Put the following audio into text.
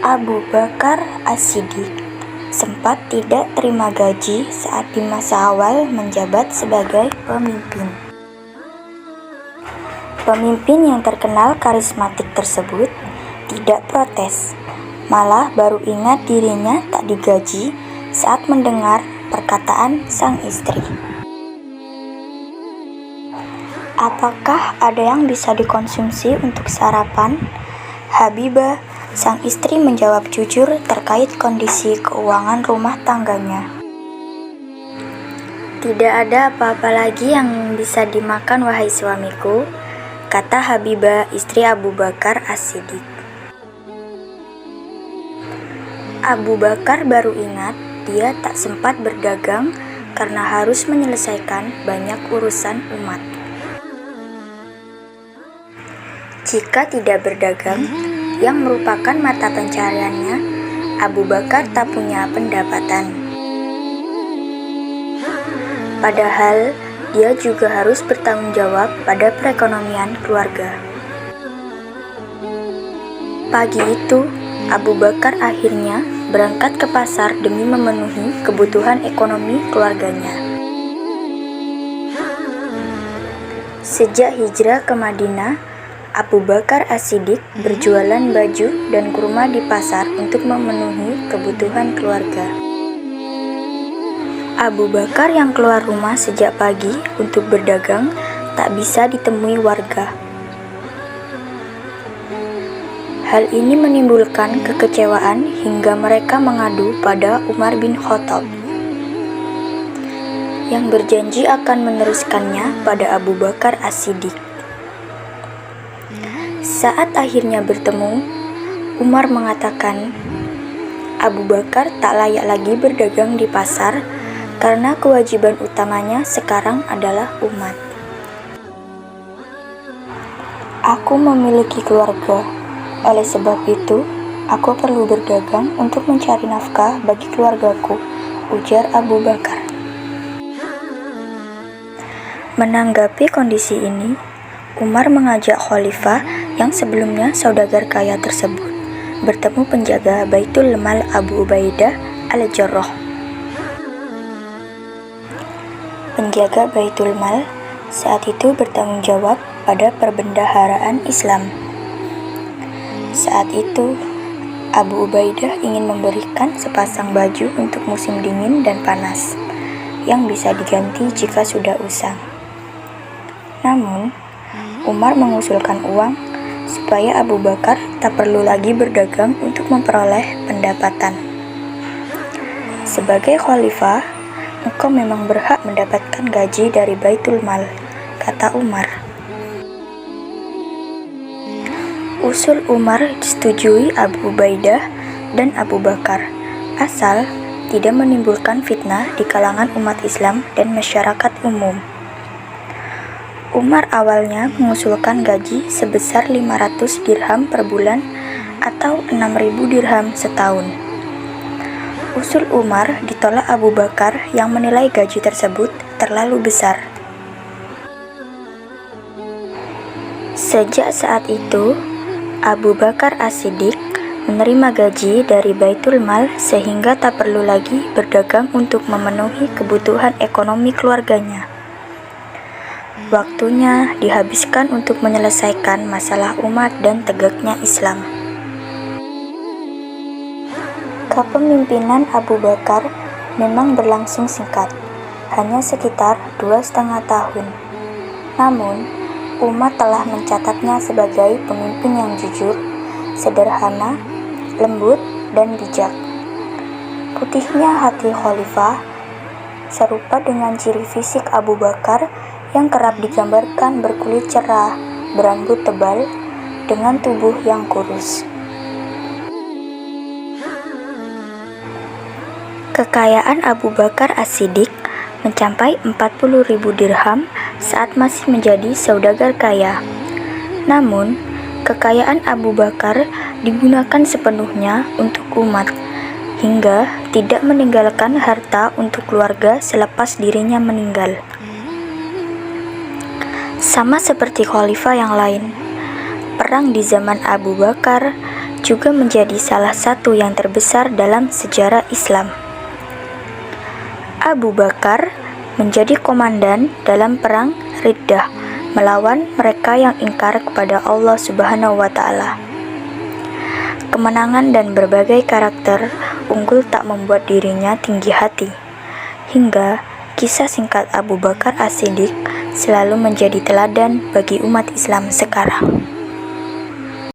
Abu Bakar As-Siddiq sempat tidak terima gaji saat di masa awal menjabat sebagai pemimpin. Pemimpin yang terkenal karismatik tersebut tidak protes, malah baru ingat dirinya tak digaji saat mendengar perkataan sang istri. Apakah ada yang bisa dikonsumsi untuk sarapan? Habibah, sang istri, menjawab jujur terkait kondisi keuangan rumah tangganya. Tidak ada apa-apa lagi yang bisa dimakan, wahai suamiku, kata Habibah, istri Abu Bakar As-Siddiq. Abu Bakar baru ingat dia tak sempat berdagang karena harus menyelesaikan banyak urusan umat. Jika tidak berdagang, yang merupakan mata pencariannya, Abu Bakar tak punya pendapatan. Padahal, dia juga harus bertanggung jawab pada perekonomian keluarga. Pagi itu, Abu Bakar akhirnya berangkat ke pasar demi memenuhi kebutuhan ekonomi keluarganya. Sejak hijrah ke Madinah, Abu Bakar As-Siddiq berjualan baju dan kurma di pasar untuk memenuhi kebutuhan keluarga. Abu Bakar yang keluar rumah sejak pagi untuk berdagang tak bisa ditemui warga. Hal ini menimbulkan kekecewaan hingga mereka mengadu pada Umar bin Khattab yang berjanji akan meneruskannya pada Abu Bakar As-Siddiq. Saat akhirnya bertemu, Umar mengatakan Abu Bakar tak layak lagi berdagang di pasar karena kewajiban utamanya sekarang adalah umat. Aku memiliki keluarga, oleh sebab itu aku perlu berdagang untuk mencari nafkah bagi keluargaku, ujar Abu Bakar. Menanggapi kondisi ini, Umar mengajak khalifah yang sebelumnya saudagar kaya tersebut bertemu penjaga Baitul Mal Abu Ubaidah Al-Jarrah. Penjaga Baitul Mal saat itu bertanggung jawab pada perbendaharaan Islam. Saat itu, Abu Ubaidah ingin memberikan sepasang baju untuk musim dingin dan panas yang bisa diganti jika sudah usang. Namun, Umar mengusulkan uang supaya Abu Bakar tak perlu lagi berdagang untuk memperoleh pendapatan. Sebagai khalifah, engkau memang berhak mendapatkan gaji dari Baitul Mal, kata Umar. Usul Umar disetujui Abu Ubaidah dan Abu Bakar, asal tidak menimbulkan fitnah di kalangan umat Islam dan masyarakat umum. Umar awalnya mengusulkan gaji sebesar 500 dirham per bulan atau 6.000 dirham setahun. Usul Umar ditolak Abu Bakar yang menilai gaji tersebut terlalu besar. Sejak saat itu, Abu Bakar As-Siddiq menerima gaji dari Baitul Mal sehingga tak perlu lagi berdagang untuk memenuhi kebutuhan ekonomi keluarganya. Waktunya dihabiskan untuk menyelesaikan masalah umat dan tegaknya Islam. Kepemimpinan Abu Bakar memang berlangsung singkat, hanya sekitar 2,5 tahun. Namun, umat telah mencatatnya sebagai pemimpin yang jujur, sederhana, lembut, dan bijak. Putihnya hati khalifah serupa dengan ciri fisik Abu Bakar yang kerap digambarkan berkulit cerah, berambut tebal, dengan tubuh yang kurus. Kekayaan Abu Bakar As-Siddiq mencapai 40.000 dirham saat masih menjadi saudagar kaya. Namun, kekayaan Abu Bakar digunakan sepenuhnya untuk umat, hingga tidak meninggalkan harta untuk keluarga selepas dirinya meninggal. Sama seperti khalifah yang lain, perang di zaman Abu Bakar juga menjadi salah satu yang terbesar dalam sejarah Islam. Abu Bakar menjadi komandan dalam perang Riddah melawan mereka yang ingkar kepada Allah Subhanahu wa Ta'ala. Kemenangan dan berbagai karakter unggul tak membuat dirinya tinggi hati, hingga kisah singkat Abu Bakar As-Siddiq selalu menjadi teladan bagi umat Islam sekarang.